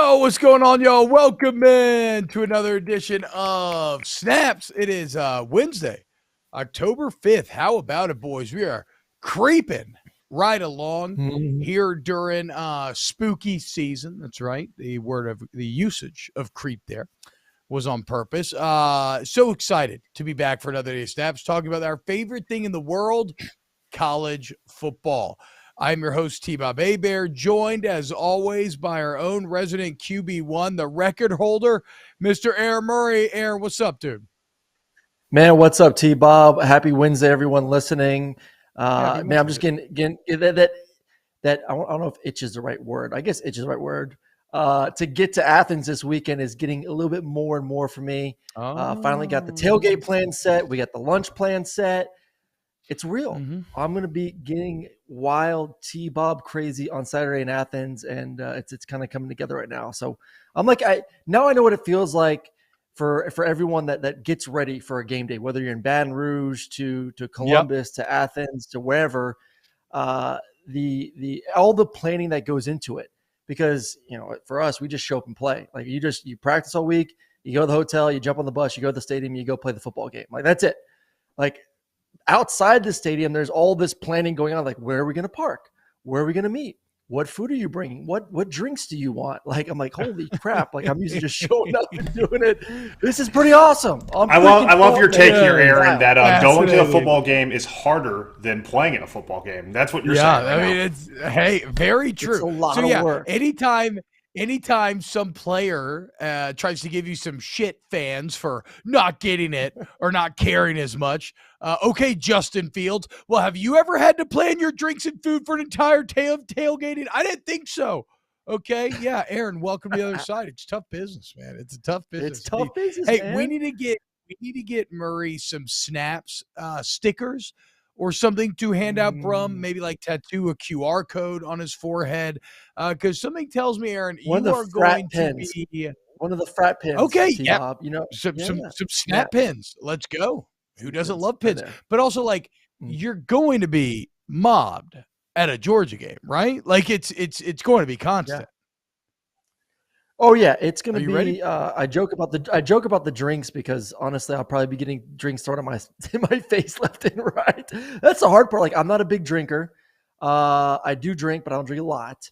Yo, what's going on, y'all? Welcome in to another edition of Snaps. It is Wednesday, October 5th. How about it, boys? We are creeping right along here during spooky season. That's right. The usage of creep there was on purpose. So excited to be back for another day of Snaps, talking about our favorite thing in the world, college football. I'm your host, T-Bob Hebert, joined as always by our own resident QB1, the record holder, Mr. Aaron Murray. Aaron, what's up, dude? Man, what's up, T-Bob? Happy Wednesday, everyone listening. Man, I'm just getting that I don't know if itch is the right word. I guess itch is the right word. To get to Athens this weekend is getting a little bit more and more for me. Finally got the tailgate plan set. We got the lunch plan set. It's real. I'm going to be getting wild T-Bob crazy on Saturday in Athens, and it's kind of coming together right now. So I'm like, now I know what it feels like for everyone that gets ready for a game day, whether you're in Baton Rouge to Columbus to Athens to wherever. The all the planning that goes into it, because for us, we just show up and play. Like you practice all week, you go to the hotel, you jump on the bus, you go to the stadium, you go play the football game. Like that's it. Like outside the stadium, there's all this planning going on. Like, where are we going to park? Where are we going to meet? What food are you bringing? What drinks do you want? Like, I'm like, holy crap. Like, I'm used to just showing up and doing it. This is pretty awesome. I love your take here, Aaron, that going to a football game is harder than playing in a football game. That's what you're saying. Yeah, I mean, it's very true. It's a lot of work. Anytime some player tries to give you some shit, fans, for not getting it or not caring as much. Okay, Justin Fields. Well, have you ever had to plan your drinks and food for an entire tailgating? I didn't think so. Okay, yeah, Aaron, welcome to the other side. It's tough business, man. It's a tough business. It's tough business. Hey, man. we need to get Murray some snaps stickers or something to hand out from, maybe like tattoo a QR code on his forehead. Because something tells me, Aaron, you are going to be one of the frat pins. Okay, yeah. Some snap pins. Let's go. Who doesn't love pins? But also, like, you're going to be mobbed at a Georgia game, right? Like, it's going to be constant. Yeah. Oh yeah, it's going to be. Ready? I joke about the drinks because honestly, I'll probably be getting drinks thrown in my face left and right. That's the hard part. Like, I'm not a big drinker. I do drink, but I don't drink a lot.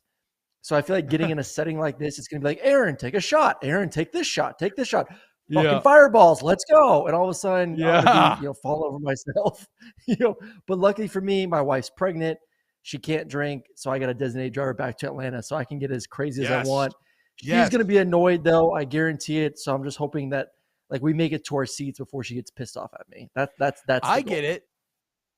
So I feel like getting in a setting like this, it's going to be like, Aaron, take a shot. Aaron, take this shot. Take this shot. Fucking fireballs. Let's go. And all of a sudden, I'm gonna be, fall over myself. But luckily for me, my wife's pregnant. She can't drink, so I got a designated driver back to Atlanta, so I can get as crazy as I want. She's going to be annoyed, though. I guarantee it. So I'm just hoping that we make it to our seats before she gets pissed off at me. That's. I get it.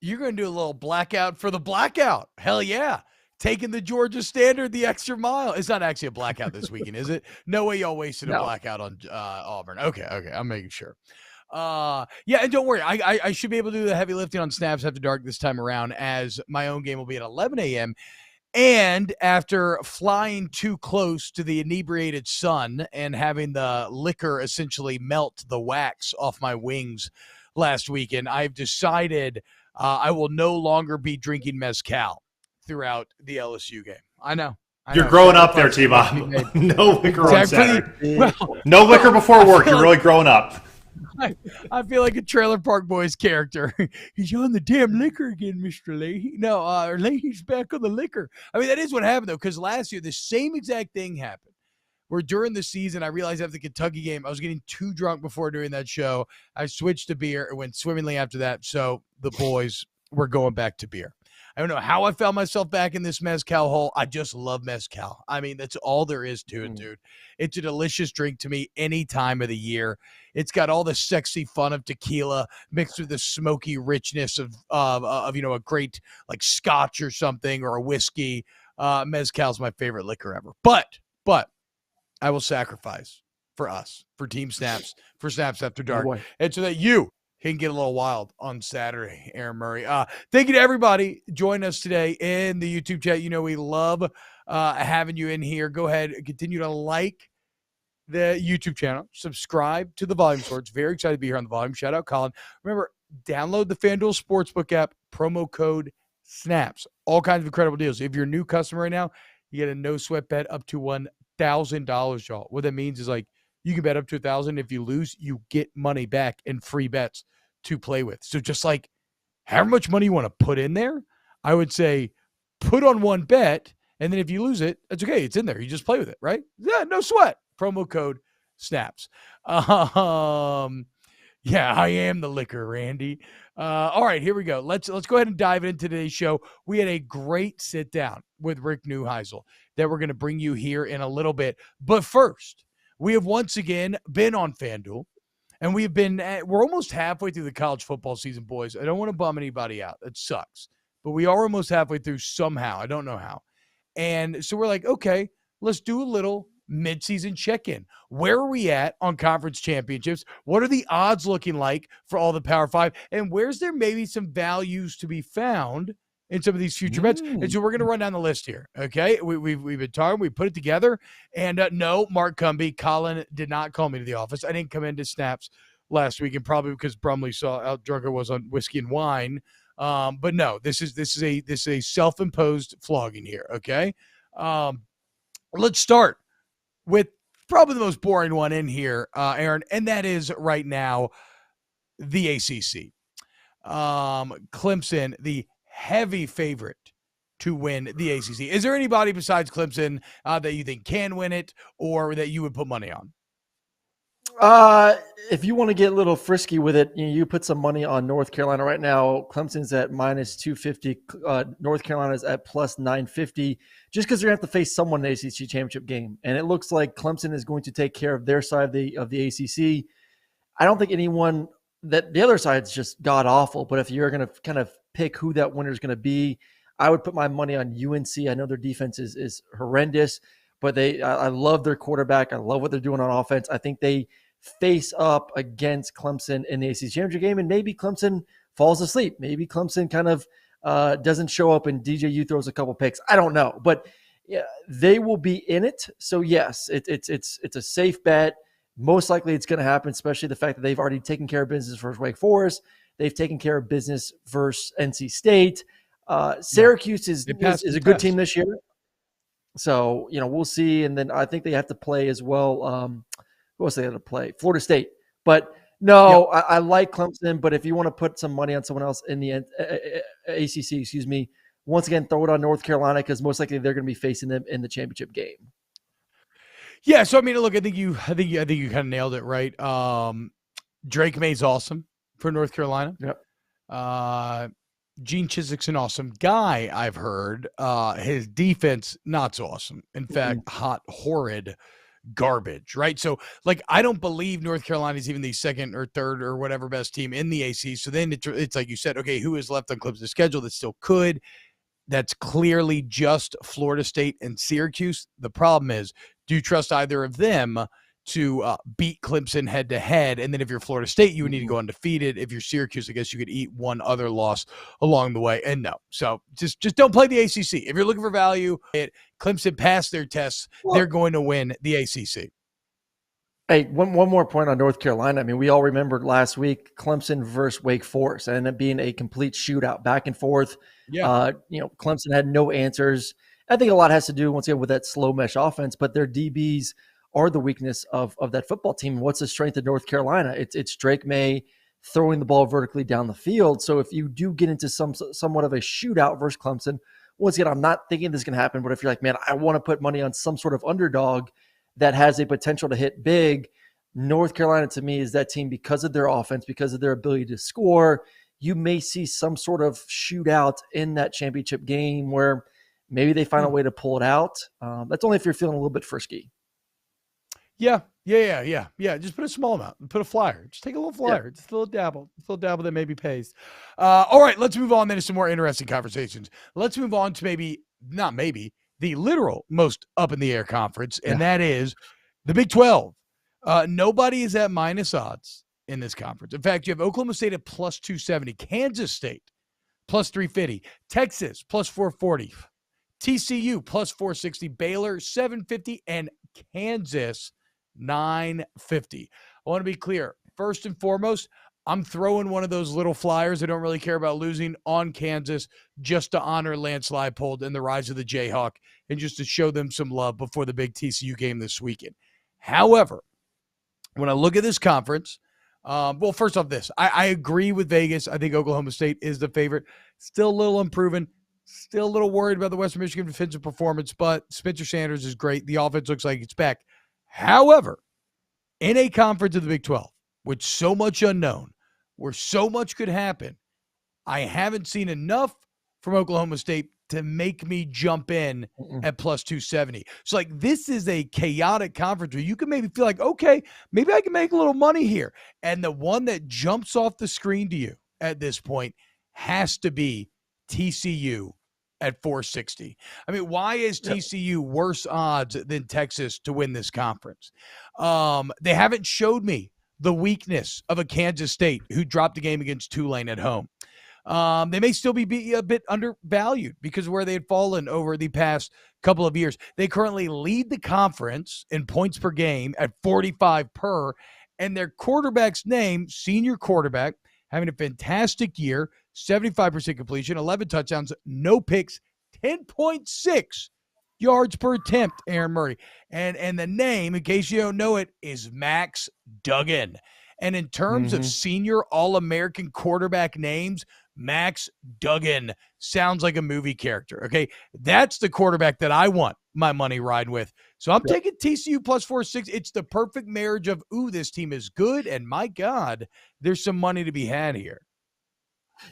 You're going to do a little blackout for the blackout. Hell yeah. Taking the Georgia Standard the extra mile. It's not actually a blackout this weekend, is it? No way y'all wasted a blackout on Auburn. Okay. I'm making sure. And don't worry. I should be able to do the heavy lifting on Snaps After Dark this time around, as my own game will be at 11 a.m. And after flying too close to the inebriated sun and having the liquor essentially melt the wax off my wings last weekend, I've decided I will no longer be drinking mezcal throughout the LSU game. I know. You're growing up there, T-Bob. No liquor on Saturday. No liquor before work. You're really growing up. I feel like a Trailer Park Boys character. He's on the damn liquor again, Mr. Leahy. No, Leahy's back on the liquor. I mean, that is what happened, though, because last year the same exact thing happened, where during the season I realized after the Kentucky game I was getting too drunk before doing that show. I switched to beer and went swimmingly after that, so the boys were going back to beer. I don't know how I found myself back in this mezcal hole. I just love mezcal. I mean, that's all there is to it, dude. It's a delicious drink to me any time of the year. It's got all the sexy fun of tequila mixed with the smoky richness of a great like scotch or something, or a whiskey. Mezcal's my favorite liquor ever. But I will sacrifice for us, for Team Snaps, for Snaps After Dark, and so that you can get a little wild on Saturday, Aaron Murray. Thank you to everybody joining us today in the YouTube chat. We love having you in here. Go ahead and continue to like the YouTube channel. Subscribe to the Volume Source. Very excited to be here on the Volume. Shout out, Colin. Remember, download the FanDuel Sportsbook app, promo code SNAPS. All kinds of incredible deals. If you're a new customer right now, you get a no-sweat bet up to $1,000. $1,000, y'all. What that means is like you can bet up to $1,000. If you lose, you get money back and free bets to play with. So just like however much money you want to put in there, I would say put on one bet, and then if you lose it, that's okay. It's in there. You just play with it, right? Yeah, no sweat. Promo code SNAPS. Yeah, I am the liquor, Randy. All right, here we go. Let's go ahead and dive into today's show. We had a great sit down with Rick Neuheisel that we're going to bring you here in a little bit. But first, we have once again been on FanDuel, and we're almost halfway through the college football season, boys. I don't want to bum anybody out. It sucks. But we are almost halfway through somehow. I don't know how. And so we're like, okay, let's do a little midseason check-in. Where are we at on conference championships? What are the odds looking like for all the Power Five? And where's there maybe some values to be found in some of these future bets? And so we're going to run down the list here, okay? We've been talking. We put it together. And no, Mark Cumby, Colin did not call me to the office. I didn't come into Snaps last week, and probably because Brumley saw how drunk I was on whiskey and wine. But no, this is a self-imposed flogging here, okay? Let's start with probably the most boring one in here, Aaron, and that is right now the ACC. Clemson, the heavy favorite to win the ACC. Is there anybody besides Clemson that you think can win it or that you would put money on? If you want to get a little frisky with it, you put some money on North Carolina right now. Clemson's at minus 250. North Carolina's at plus 950, just because they're going to have to face someone in the ACC championship game. And it looks like Clemson is going to take care of their side of the ACC. I don't think anyone that the other side's just god awful, but if you're going to kind of pick who that winner is going to be, I would put my money on UNC. I know their defense is horrendous, but I love their quarterback. I love what they're doing on offense. I think they face up against Clemson in the ACC championship game, and maybe Clemson falls asleep. Maybe Clemson kind of doesn't show up and DJU throws a couple picks. I don't know, but yeah, they will be in it. So yes, it's a safe bet. Most likely it's going to happen, especially the fact that they've already taken care of business versus Wake Forest. They've taken care of business versus NC State. Syracuse is a good team this year. So, we'll see. And then I think they have to play as well. Who else they have to play? Florida State. But no, yep. I like Clemson. But if you want to put some money on someone else in the ACC, once again, throw it on North Carolina because most likely they're going to be facing them in the championship game. Yeah. So I mean, look, I think you kind of nailed it, right? Drake May's awesome for North Carolina. Yep. Gene Chiswick's an awesome guy, I've heard. His defense, not so awesome. In fact, horrid garbage, right? So, I don't believe North Carolina is even the second or third or whatever best team in the AC. So then it's like you said, okay, who is left on Clemson's schedule that still could? That's clearly just Florida State and Syracuse. The problem is, do you trust either of them to beat Clemson head-to-head? And then if you're Florida State, you would need to go undefeated. If you're Syracuse, I guess you could eat one other loss along the way. And no. So just don't play the ACC. If you're looking for value, Clemson passed their tests. They're going to win the ACC. Hey, one more point on North Carolina. I mean, we all remembered last week Clemson versus Wake Forest. It ended up being a complete shootout, back and forth. Yeah. Clemson had no answers. I think a lot has to do, once again, with that slow mesh offense, but their DBs are the weakness of that football team. What's the strength of North Carolina? It's Drake May throwing the ball vertically down the field. So if you do get into somewhat of a shootout versus Clemson, once again, I'm not thinking this is going to happen, but if you're like, man, I want to put money on some sort of underdog that has a potential to hit big, North Carolina to me is that team because of their offense, because of their ability to score. You may see some sort of shootout in that championship game where maybe they find a way to pull it out. That's only if you're feeling a little bit frisky. Yeah. Just put a small amount. Put a flyer. Just take a little flyer. Just a little dabble. That maybe pays. All right, let's move on then to some more interesting conversations. Let's move on to the literal most up in the air conference, and that is the Big 12. Nobody is at minus odds in this conference. In fact, you have Oklahoma State at plus 270, Kansas State plus 350, Texas plus 440, TCU plus 460, Baylor 750, and Kansas 950. I want to be clear. First and foremost, I'm throwing one of those little flyers. I don't really care about losing on Kansas just to honor Lance Leipold and the rise of the Jayhawk and just to show them some love before the big TCU game this weekend. However, when I look at this conference, well, first off I agree with Vegas. I think Oklahoma State is the favorite. Still a little unproven. Still a little worried about the Western Michigan defensive performance, but Spencer Sanders is great. The offense looks like it's back. However, in a conference of the Big 12, with so much unknown, where so much could happen, I haven't seen enough from Oklahoma State to make me jump in at plus 270. So, like, this is a chaotic conference where you can maybe feel like, okay, maybe I can make a little money here. And the one that jumps off the screen to you at this point has to be TCU at 460. I mean, why is TCU worse odds than Texas to win this conference? They haven't showed me the weakness of a Kansas State who dropped the game against Tulane at home. They may still be a bit undervalued because of where they had fallen over the past couple of years. They currently lead the conference in points per game at 45 per, and their quarterback's name, senior quarterback, having a fantastic year, 75% completion, 11 touchdowns, no picks, 10.6 yards per attempt, Aaron Murray. And the name, in case you don't know it, is Max Duggan. And in terms of senior All-American quarterback names, Max Duggan sounds like a movie character, okay? That's the quarterback that I want my money ride with. So I'm taking TCU plus 460. It's the perfect marriage of, ooh, this team is good, and my God, there's some money to be had here.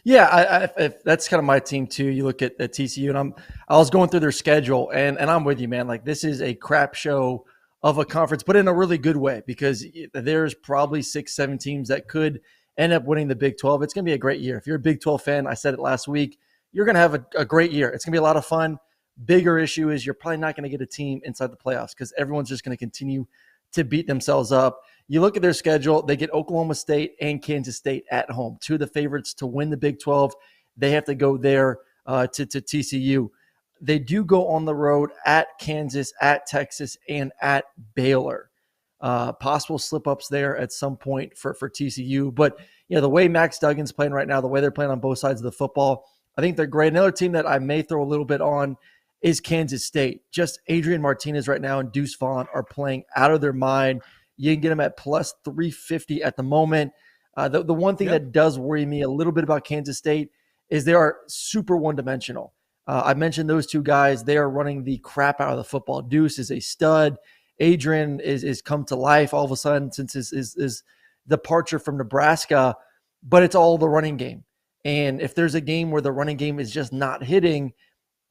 Yeah, that's kind of my team too. You look at TCU, and I was going through their schedule, and I'm with you, man. Like, this is a crap show of a conference, but in a really good way, because there's probably 6-7 teams that could end up winning the Big 12. It's going to be a great year. If you're a Big 12 fan, I said it last week, you're going to have a great year. It's going to be a lot of fun. Bigger issue is you're probably not going to get a team inside the playoffs because everyone's just going to continue to beat themselves up. You look at their schedule, they get Oklahoma State and Kansas State at home, two of the favorites to win the Big 12. They have to go there to TCU. They do go on the road at Kansas, at Texas, and at Baylor. Possible slip-ups there at some point for TCU. But, you know, the way Max Duggan's playing right now, the way they're playing on both sides of the football, I think they're great. Another team that I may throw a little bit on is Kansas State. Just Adrian Martinez right now and Deuce Vaughn are playing out of their mind. You can get them at plus 350 at the moment. The one thing that does worry me a little bit about Kansas State is they are super one-dimensional. I mentioned those two guys. They are running the crap out of the football. Deuce is a stud. Adrian is come to life all of a sudden since his departure from Nebraska, but it's all the running game. And if there's a game where the running game is just not hitting,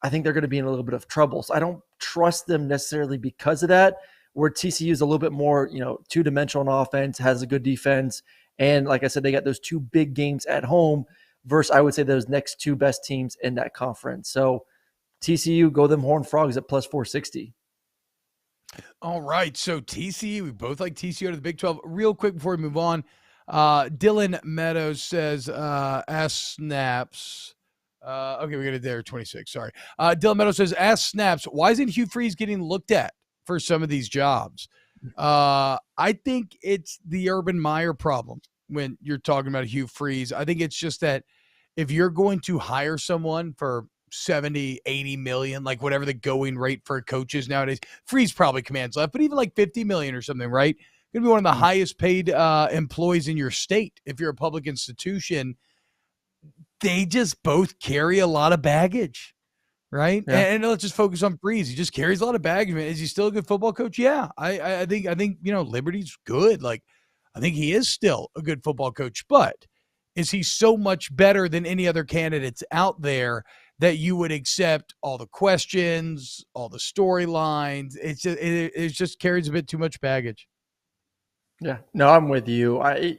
I think they're going to be in a little bit of trouble. So I don't trust them necessarily because of that, where TCU is a little bit more, two-dimensional on offense, has a good defense. And like I said, they got those two big games at home versus, I would say, those next two best teams in that conference. So TCU, go them Horned Frogs at plus 460. All right. So TCU, we both like TCU out of the Big 12. Real quick before we move on, Dylan Meadows says, ass snaps. Okay, we got it there, 26. Sorry. Dylan Meadows says, ass snaps. Why isn't Hugh Freeze getting looked at for some of these jobs? I think it's the Urban Meyer problem when you're talking about Hugh Freeze. I think it's just that if you're going to hire someone for 70, 80 million, like whatever the going rate for coaches nowadays, Freeze probably commands left, but even like 50 million or something, right? Going to be one of the highest paid employees in your state. If you're a public institution, they just both carry a lot of baggage, right? Yeah. And let's just focus on Freeze. He just carries a lot of baggage. Is he still a good football coach? Yeah, I think Liberty's good. Like, I think he is still a good football coach, but is he so much better than any other candidates out there that you would accept all the questions, all the storylines? It just carries a bit too much baggage. Yeah, no, I'm with you. I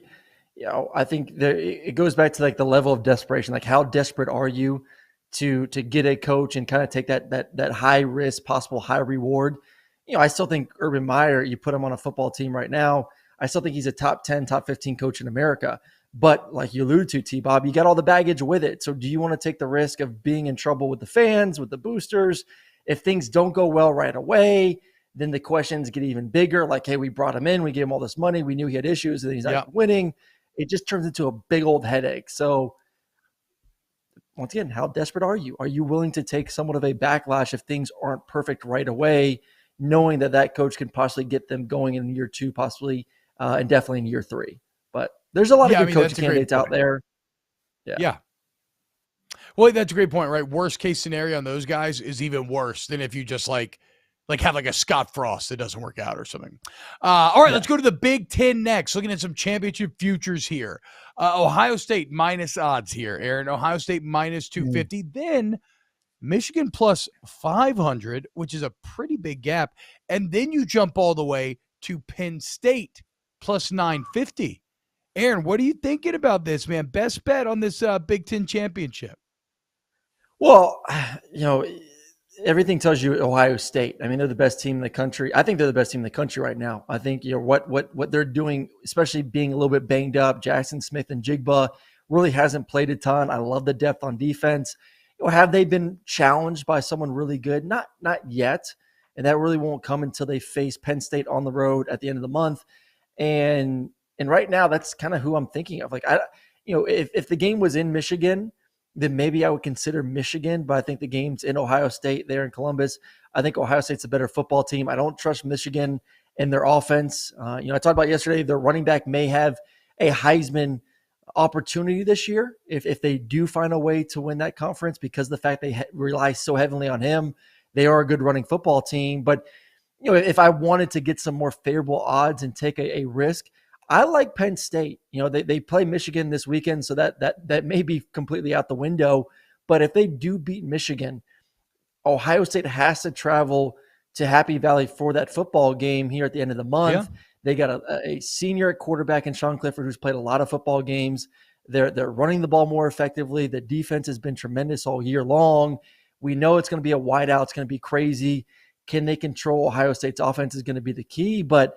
think it goes back to like the level of desperation. Like, how desperate are you to get a coach and kind of take that high risk, possible high reward? I still think Urban Meyer, you put him on a football team right now, I still think he's a top 10, top 15 coach in America. But like you alluded to, T-Bob, you got all the baggage with it. So do you want to take the risk of being in trouble with the fans, with the boosters? If things don't go well right away, then the questions get even bigger. Like, hey, we brought him in, we gave him all this money, we knew he had issues, and he's not winning. it just turns into a big old headache. So once again, how desperate are you? Are you willing to take somewhat of a backlash if things aren't perfect right away, knowing that coach can possibly get them going in year 2, possibly, and definitely in year 3? But there's a lot of good coaching candidates out there. Yeah. Well, that's a great point, right? Worst case scenario on those guys is even worse than if you just like have like a Scott Frost that doesn't work out or something. All right, let's go to the Big Ten next. Looking at some championship futures here. Ohio State minus odds here, Aaron. Ohio State minus 250. Then Michigan plus 500, which is a pretty big gap. And then you jump all the way to Penn State plus 950. Aaron, what are you thinking about this, man? Best bet on this Big Ten championship? Well, everything tells you Ohio State. I mean, they're the best team in the country. I think they're the best team in the country right now. I think what they're doing, especially being a little bit banged up, Jackson Smith and Jigba really hasn't played a ton. I love the depth on defense. Have they been challenged by someone really good? Not yet, and that really won't come until they face Penn State on the road at the end of the month. And right now, that's kind of who I'm thinking of. Like, if the game was in Michigan, then maybe I would consider Michigan, but I think the game's in Ohio State there in Columbus. I think Ohio State's a better football team. I don't trust Michigan in their offense. I talked about yesterday, their running back may have a Heisman opportunity this year if they do find a way to win that conference, because of the fact they rely so heavily on him. They are a good running football team. But if I wanted to get some more favorable odds and take a risk, I like Penn State. They play Michigan this weekend, so that may be completely out the window. But if they do beat Michigan, Ohio State has to travel to Happy Valley for that football game here at the end of the month. Yeah. They got a senior at quarterback in Sean Clifford who's played a lot of football games. They're running the ball more effectively. The defense has been tremendous all year long. We know it's going to be a wideout. It's going to be crazy. Can they control Ohio State's offense is going to be the key. But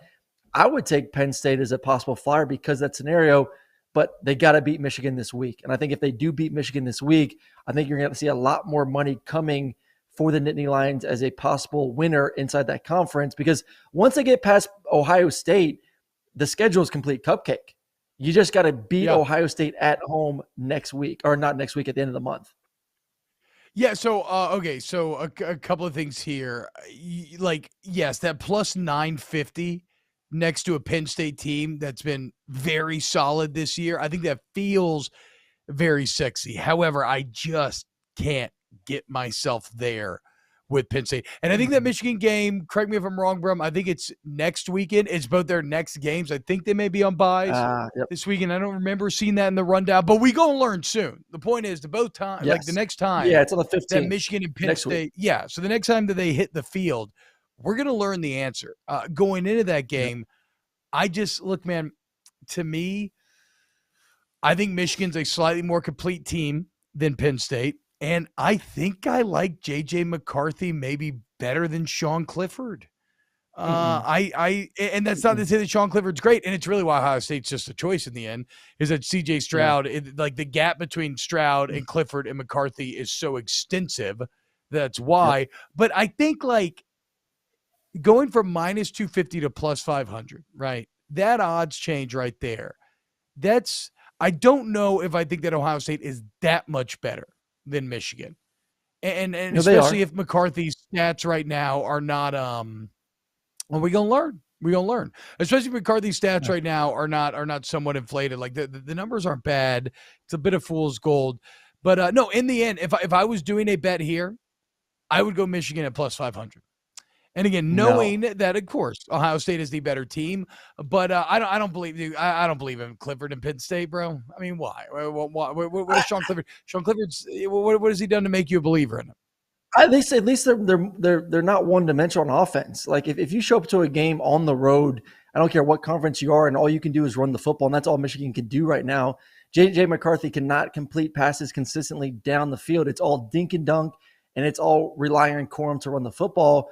I would take Penn State as a possible flyer because of that scenario, but they got to beat Michigan this week. And I think if they do beat Michigan this week, I think you're going to see a lot more money coming for the Nittany Lions as a possible winner inside that conference, because once they get past Ohio State, the schedule is complete cupcake. You just got to beat Ohio State at home next week, or not next week, at the end of the month. Yeah. So, okay. So a couple of things here. Yes, that plus 950 next to a Penn State team that's been very solid this year, I think that feels very sexy. However, I just can't get myself there with Penn State. And I think that Michigan game, correct me if I'm wrong, Brum, I think it's next weekend. It's both their next games. I think they may be on buys this weekend. I don't remember seeing that in the rundown, but we going to learn soon. The point is, the both times, like the next time. Yeah, it's on the 15th. That Michigan and Penn State. Yeah, so the next time that they hit the field, we're going to learn the answer. Going into that game, I just, look, man, to me, I think Michigan's a slightly more complete team than Penn State. And I think I like J.J. McCarthy maybe better than Sean Clifford. And that's not to say that Sean Clifford's great. And it's really why Ohio State's just a choice in the end, is that C.J. Stroud, like the gap between Stroud and Clifford and McCarthy is so extensive. That's why. But I think like going from minus 250 to plus 500, right? That odds change right there. I don't know if I think that Ohio State is that much better than Michigan. And especially if McCarthy's stats right now are not well, we're gonna learn. We're gonna learn. Especially if McCarthy's stats right now are not somewhat inflated. Like the numbers aren't bad. It's a bit of fool's gold. But no, in the end, if I was doing a bet here, I would go Michigan at plus 500. And again, knowing that, of course, Ohio State is the better team, but I don't believe in Clifford and Penn State, bro. I mean, why? What is Sean Clifford? Sean Clifford's what has he done to make you a believer in him? At least they're not one dimensional on offense. Like if you show up to a game on the road, I don't care what conference you are, and all you can do is run the football, and that's all Michigan can do right now. J.J. McCarthy cannot complete passes consistently down the field. It's all dink and dunk, and it's all relying on Corum to run the football.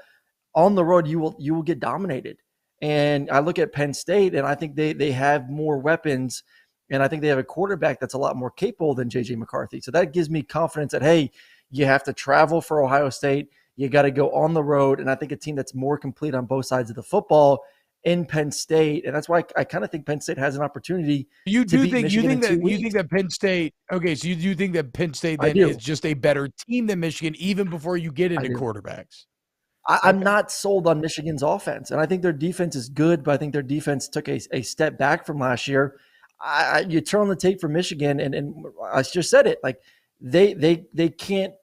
On the road, you will get dominated. And I look at Penn State, and I think they have more weapons, and I think they have a quarterback that's a lot more capable than J.J. McCarthy. So that gives me confidence that, hey, you have to travel for Ohio State. You got to go on the road, and I think a team that's more complete on both sides of the football in Penn State, and that's why I kind of think Penn State has an opportunity. You to do beat think Michigan in 2 weeks. you think that Penn State? Okay, so you do think that Penn State I then do. is just a better team than Michigan, even before you get into quarterbacks. I'm not sold on Michigan's offense, and I think their defense is good, but I think their defense took a step back from last year. You turn on the tape for Michigan, and I just said it, like they can't.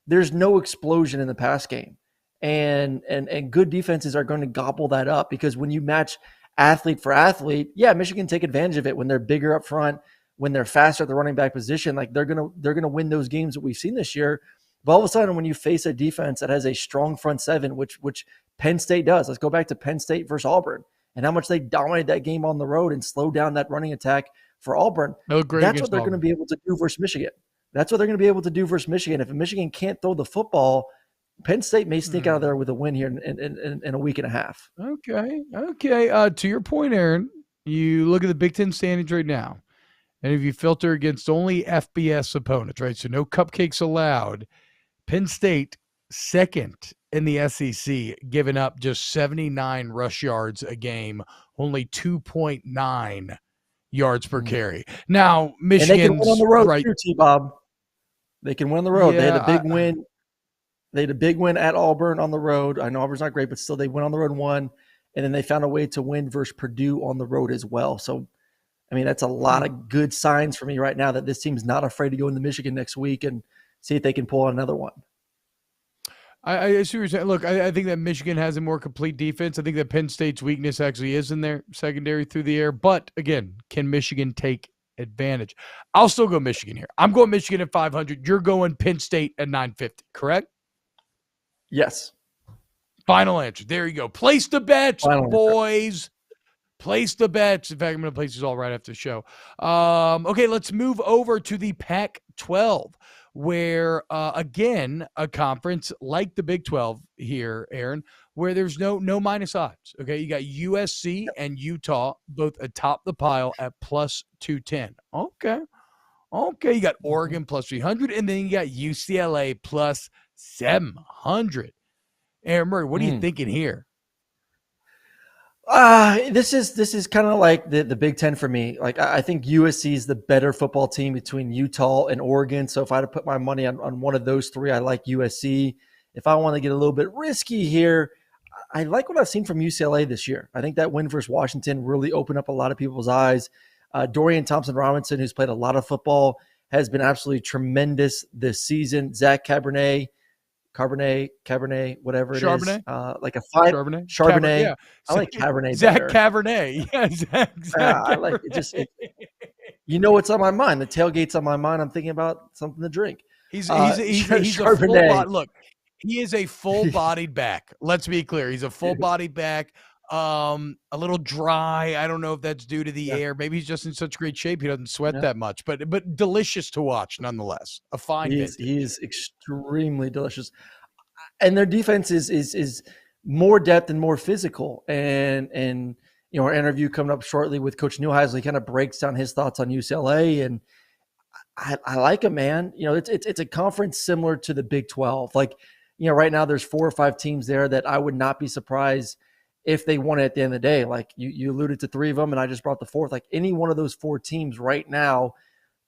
There's no explosion in the pass game, and good defenses are going to gobble that up, because when you match athlete for athlete, yeah, Michigan take advantage of it when they're bigger up front, when they're faster at the running back position. Like they're gonna win those games that we've seen this year. But all of a sudden, when you face a defense that has a strong front seven, which Penn State does, let's go back to Penn State versus Auburn and how much they dominated that game on the road and slowed down that running attack for Auburn. That's what they're going to be able to do versus Michigan. That's what they're going to be able to do versus Michigan. If Michigan can't throw the football, Penn State may sneak out of there with a win here in a week and a half. Okay. To your point, Aaron, you look at the Big Ten standings right now, and if you filter against only FBS opponents, right, so no cupcakes allowed, Penn State, second in the SEC, giving up just 79 rush yards a game, only 2.9 yards per carry. Now, Michigan's and they can win on the road too, T-Bob. They can win on the road. Yeah, they had a big win. They had a big win at Auburn on the road. I know Auburn's not great, but still they went on the road and won. And then they found a way to win versus Purdue on the road as well. So, I mean, that's a lot of good signs for me right now that this team's not afraid to go into Michigan next week and see if they can pull out another one. I see what you're saying. Look, I think that Michigan has a more complete defense. I think that Penn State's weakness actually is in their secondary through the air. But, again, can Michigan take advantage? I'll still go Michigan here. I'm going Michigan at 500. You're going Penn State at 950, correct? Yes. Final answer. There you go. Place the bets, boys. Place the bets. In fact, I'm going to place these all right after the show. Okay, let's move over to the Pac-12, where, again, a conference like the Big 12 here, Aaron, where there's no minus odds. Okay, you got USC and Utah both atop the pile at plus 210. Okay, you got Oregon plus 300, and then you got UCLA plus 700. Aaron Murray, what are you thinking here? This is kind of like the Big Ten for me. Like I think USC is the better football team between Utah and Oregon. So if I had to put my money on one of those three, I like USC. If I want to get a little bit risky here, I like what I've seen from UCLA this year. I think that win versus Washington really opened up a lot of people's eyes. Dorian Thompson-Robinson, who's played a lot of football, has been absolutely tremendous this season. Zach Cabernet, whatever it Charbonnet? is. Like a five. Charbonnet. Yeah. I like Cabernet Zach better. Cabernet. Yeah, Zach I like it. You know what's on my mind? The tailgate's on my mind. I'm thinking about something to drink. He's a full look. He is a full-bodied back. Let's be clear. He's a full-bodied back. A little dry. I don't know if that's due to the air. Maybe he's just in such great shape he doesn't sweat that much. But delicious to watch nonetheless. A fine vintage. He is extremely delicious. And their defense is more depth and more physical. And you know, our interview coming up shortly with Coach Neuheisel, he kind of breaks down his thoughts on UCLA, and I like him, man. You know, it's a conference similar to the Big 12. Like, you know, right now there's 4 or 5 teams there that I would not be surprised if they won it at the end of the day. Like you alluded to 3 of them, and I just brought the 4th. Like any one of those 4 teams right now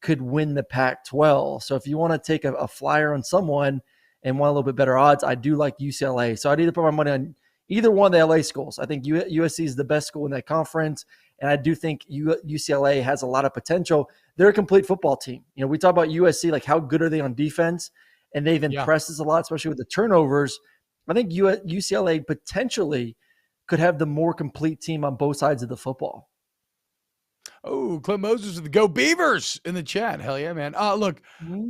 could win the Pac-12. So if you want to take a flyer on someone and want a little bit better odds, I do like UCLA. So I'd either put my money on either one of the LA schools. I think USC is the best school in that conference, and I do think UCLA has a lot of potential. They're a complete football team. You know, we talk about USC, like how good are they on defense, and they've impressed us a lot, especially with the turnovers. I think UCLA potentially could have the more complete team on both sides of the football. Oh, Clint Moses with the Go Beavers in the chat. Hell yeah, man. Look,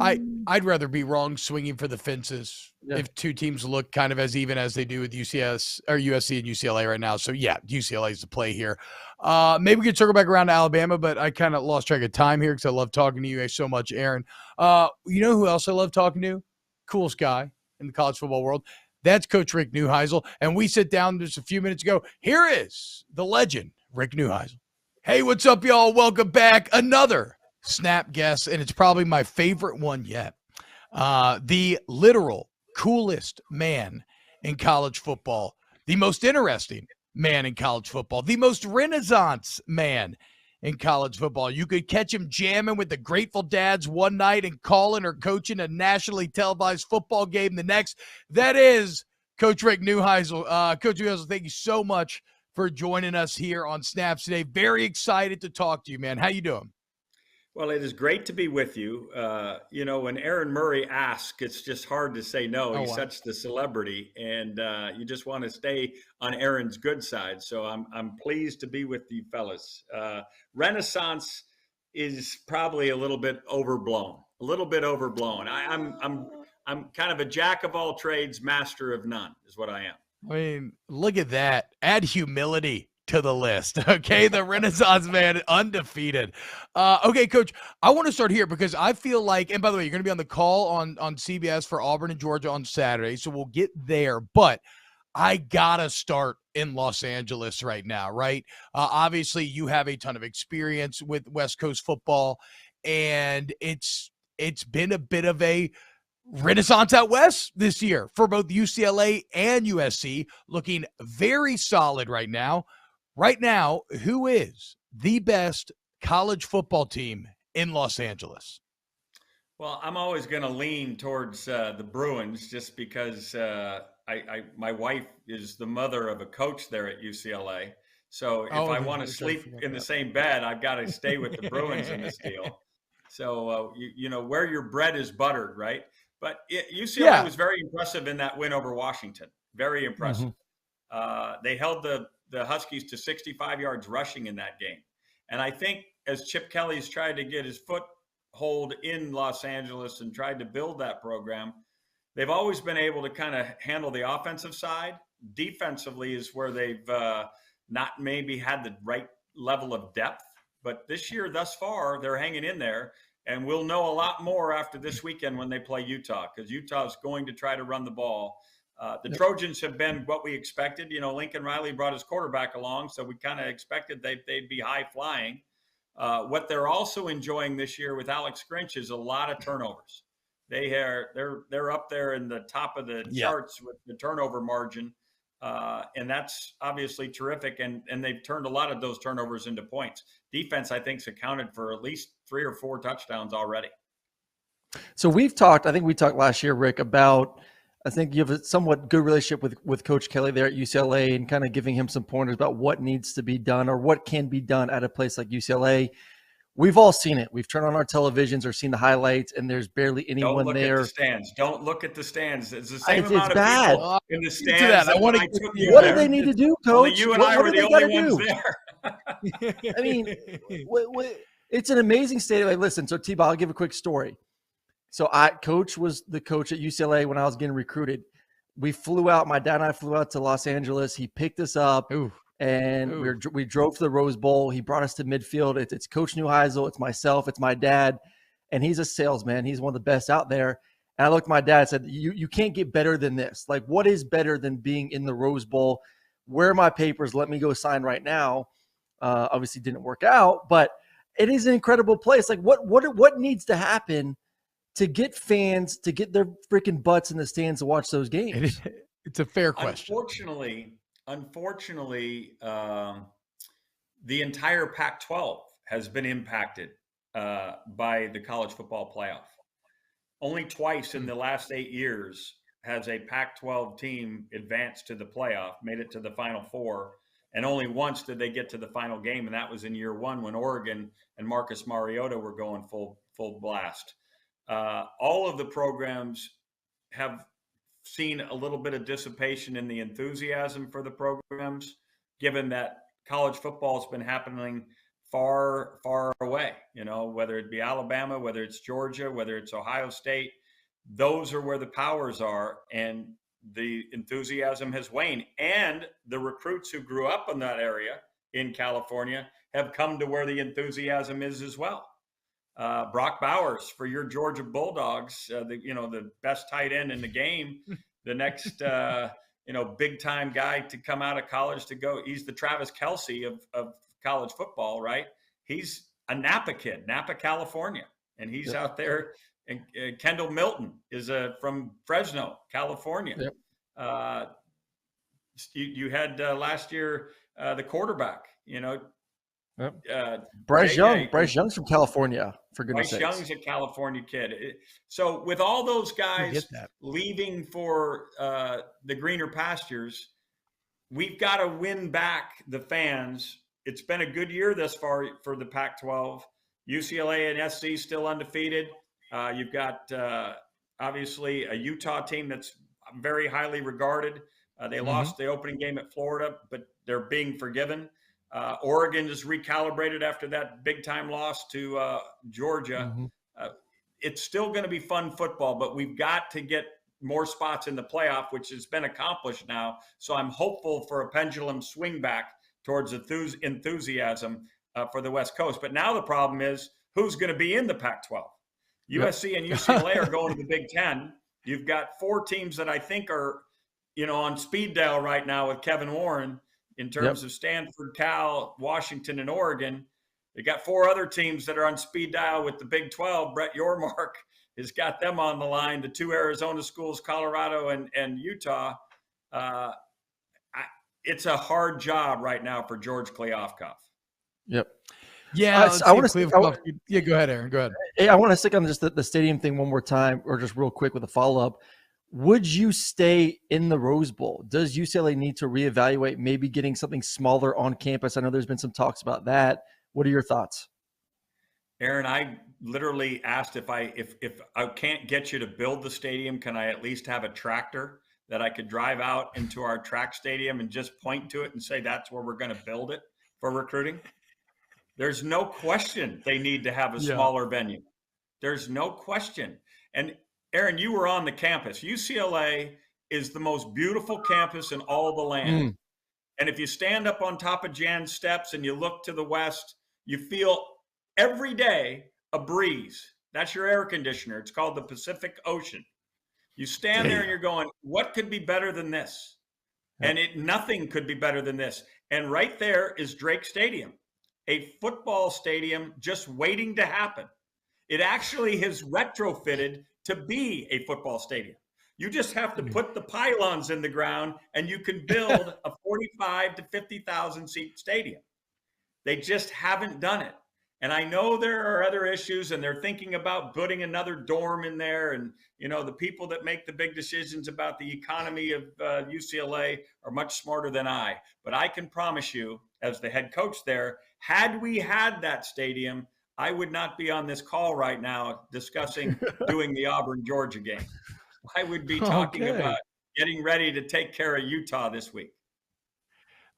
I'd rather be wrong swinging for the fences if 2 teams look kind of as even as they do with USC and UCLA right now. So, yeah, UCLA is the play here. Maybe we could circle back around to Alabama, but I kind of lost track of time here because I love talking to you so much, Aaron. You know who else I love talking to? Coolest guy in the college football world. That's Coach Rick Neuheisel. And we sit down just a few minutes ago. Here is the legend, Rick Neuheisel. Hey, what's up, y'all? Welcome back. Another Snap guest, and it's probably my favorite one yet. The literal coolest man in college football, the most interesting man in college football, the most renaissance man in college football. You could catch him jamming with the Grateful Dads one night and calling or coaching a nationally televised football game the next. That is Coach Rick Neuheisel. Coach Neuheisel, thank you so much for joining us here on Snaps today. Very excited to talk to you, man. How you doing? Well, it is great to be with you. When Aaron Murray asks, it's just hard to say no. He's such the celebrity, and you just want to stay on Aaron's good side. So I'm pleased to be with you fellas. Renaissance is probably a little bit overblown. I'm kind of a jack of all trades, master of none, is what I am. I mean, look at that. Add humility to the list. Okay. The Renaissance man, undefeated. Okay, Coach, I want to start here because I feel like, and by the way, you're going to be on the call on CBS for Auburn and Georgia on Saturday. So we'll get there, but I gotta start in Los Angeles right now, right? Obviously you have a ton of experience with West Coast football, and it's been a bit of a renaissance out west this year for both UCLA and USC, looking very solid right now. Right now, who is the best college football team in Los Angeles? Well, I'm always going to lean towards the Bruins just because my wife is the mother of a coach there at UCLA. So if I want to sleep in the same bed, I've got to stay with the Bruins in this deal. So, where your bread is buttered, right? But UCLA was very impressive in that win over Washington. Very impressive. Mm-hmm. They held the Huskies to 65 yards rushing in that game. And I think as Chip Kelly's tried to get his foothold in Los Angeles and tried to build that program, they've always been able to kind of handle the offensive side. Defensively is where they've not maybe had the right level of depth. But this year, thus far, they're hanging in there. And we'll know a lot more after this weekend when they play Utah, because Utah is going to try to run the ball. The Trojans have been what we expected. Lincoln Riley brought his quarterback along, so we kind of expected they'd be high flying. What they're also enjoying this year with Alex Grinch is a lot of turnovers. They're up there in the top of the charts with the turnover margin, and that's obviously terrific. And they've turned a lot of those turnovers into points. Defense, I think, has accounted for at least 3 or 4 touchdowns already. So we talked last year, Rick, about, I think you have a somewhat good relationship with Coach Kelly there at UCLA, and kind of giving him some pointers about what needs to be done or what can be done at a place like UCLA. We've all seen it. We've turned on our televisions or seen the highlights, and there's barely anyone there. Don't look at the stands. It's the same amount of people in the stands. What do they need to do, Coach? Only you and I were the only ones there. I mean, it's an amazing stadium. Like, listen, so T-Ball, I'll give a quick story. So Coach was the coach at UCLA when I was getting recruited. We flew out. My dad and I flew out to Los Angeles. He picked us up. And we drove to the Rose Bowl. He brought us to midfield. It's Coach Neuheisel. It's myself. It's my dad. And he's a salesman. He's one of the best out there. And I looked at my dad and said, you can't get better than this. Like, what is better than being in the Rose Bowl? Where are my papers? Let me go sign right now. Obviously didn't work out, but it is an incredible place. Like, what needs to happen to get fans to get their freaking butts in the stands to watch those games? It's a fair question. Unfortunately, the entire Pac-12 has been impacted by the college football playoff. Only twice in the last 8 years has a Pac-12 team advanced to the playoff, made it to the Final Four, and only once did they get to the final game, and that was in year 1 when Oregon and Marcus Mariota were going full blast. All of the programs have seen a little bit of dissipation in the enthusiasm for the programs, given that college football has been happening far, far away, whether it be Alabama, whether it's Georgia, whether it's Ohio State, those are where the powers are, and the enthusiasm has waned. And the recruits who grew up in that area in California have come to where the enthusiasm is as well. Brock Bowers for your Georgia Bulldogs, the best tight end in the game, the next, big time guy to come out of college to go. He's the Travis Kelce of college football, right? He's a Napa kid, Napa, California, and he's out there. And Kendall Milton is from Fresno, California. You had last year the quarterback, Bryce Young. Bryce Young's from California, for goodness sakes. Bryce Young's a California kid. So with all those guys leaving for the greener pastures, we've got to win back the fans. It's been a good year thus far for the Pac-12. UCLA and SC still undefeated. You've got obviously a Utah team that's very highly regarded. They lost the opening game at Florida, but they're being forgiven. Oregon is recalibrated after that big-time loss to Georgia. It's still going to be fun football, but we've got to get more spots in the playoff, which has been accomplished now. So I'm hopeful for a pendulum swing back towards enthusiasm for the West Coast. But now the problem is who's going to be in the Pac-12. USC and UCLA are going to the Big Ten. You've got 4 teams that I think are, on speed dial right now with Kevin Warren in terms of Stanford, Cal, Washington, and Oregon. They got 4 other teams that are on speed dial with the Big 12. Brett Yormark has got them on the line. The 2 Arizona schools, Colorado and Utah. It's a hard job right now for George Kliavkoff. Yep. Yeah, I want to. Yeah, go ahead, Aaron. Go ahead. Hey, I want to stick on just the stadium thing one more time, or just real quick with a follow-up. Would you stay in the Rose Bowl? Does UCLA need to reevaluate maybe getting something smaller on campus? I know there's been some talks about that. What are your thoughts? Aaron, I literally asked if I can't get you to build the stadium, can I at least have a tractor that I could drive out into our track stadium and just point to it and say that's where we're going to build it for recruiting? There's no question they need to have a smaller venue. There's no question. And Aaron, you were on the campus. UCLA is the most beautiful campus in all the land. And if you stand up on top of Jan's steps and you look to the west, you feel every day a breeze. That's your air conditioner. It's called the Pacific Ocean. You stand there and you're going, what could be better than this? And nothing could be better than this. And right there is Drake Stadium, a football stadium just waiting to happen. It actually is retrofitted to be a football stadium. You just have to put the pylons in the ground and you can build a 45 to 50,000 seat stadium. They just haven't done it. And I know there are other issues and they're thinking about putting another dorm in there. And, the people that make the big decisions about the economy of UCLA are much smarter than I. But I can promise you, as the head coach there, had we had that stadium, I would not be on this call right now discussing doing the Auburn, Georgia game. I would be talking about getting ready to take care of Utah this week.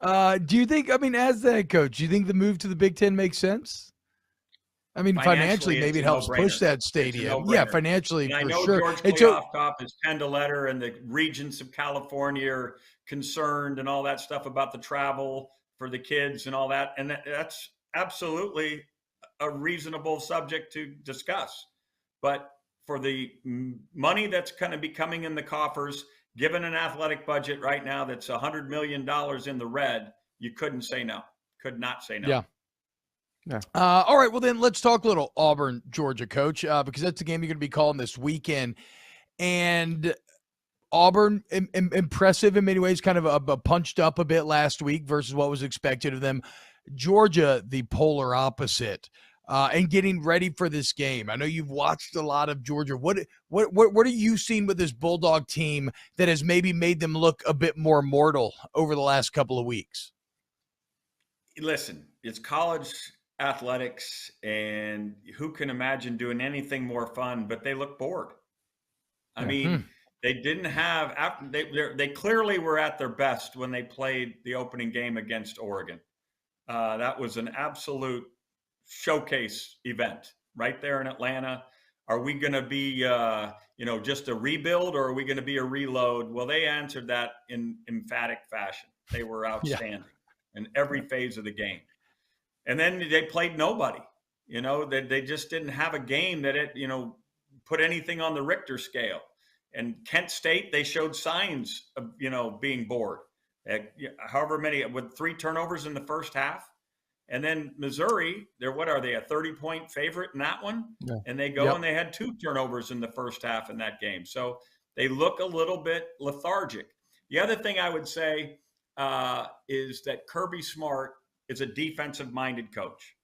Do you think, as the head coach, do you think the move to the Big Ten makes sense? Financially maybe it helps push that stadium. Yeah, financially, and I know sure. George Kliavkoff has penned a letter, and the regents of California are concerned and all that stuff about the travel for the kids and all that. And that's absolutely a reasonable subject to discuss. But for the money that's going to be coming in the coffers, given an athletic budget right now that's $100 million in the red, you couldn't say no. Could not say no. Yeah. All right, well then let's talk a little Auburn, Georgia, Coach, because that's the game you're going to be calling this weekend. And Auburn, impressive in many ways, kind of a punched up a bit last week versus what was expected of them. Georgia, the polar opposite, and getting ready for this game. I know you've watched a lot of Georgia. What are you seeing with this Bulldog team that has maybe made them look a bit more mortal over the last couple of weeks? Listen, it's college athletics, and who can imagine doing anything more fun, but they look bored. I mean, they didn't have, they clearly were at their best when they played the opening game against Oregon. That was an absolute showcase event right there in Atlanta. Are we going to be, just a rebuild, or are we going to be a reload? Well, they answered that in emphatic fashion. They were outstanding in every phase of the game. And then they played nobody. They just didn't have a game that put anything on the Richter scale. And Kent State, they showed signs of, being bored. However many, with 3 turnovers in the first half. And then Missouri, what are they, a 30-point favorite in that one? Yeah. And they go and they had 2 turnovers in the first half in that game. So they look a little bit lethargic. The other thing I would say is that Kirby Smart is a defensive-minded coach,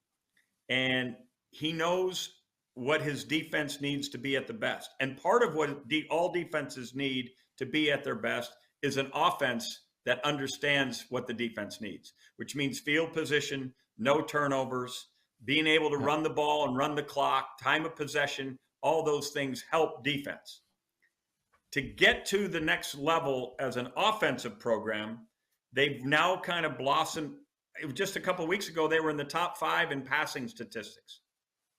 and he knows what his defense needs to be at the best. And part of what all defenses need to be at their best is an offense that understands what the defense needs, which means field position, no turnovers, being able to run the ball and run the clock, time of possession, all those things help defense. To get to the next level as an offensive program, they've now kind of blossomed. Just a couple of weeks ago, they were in the top 5 in passing statistics,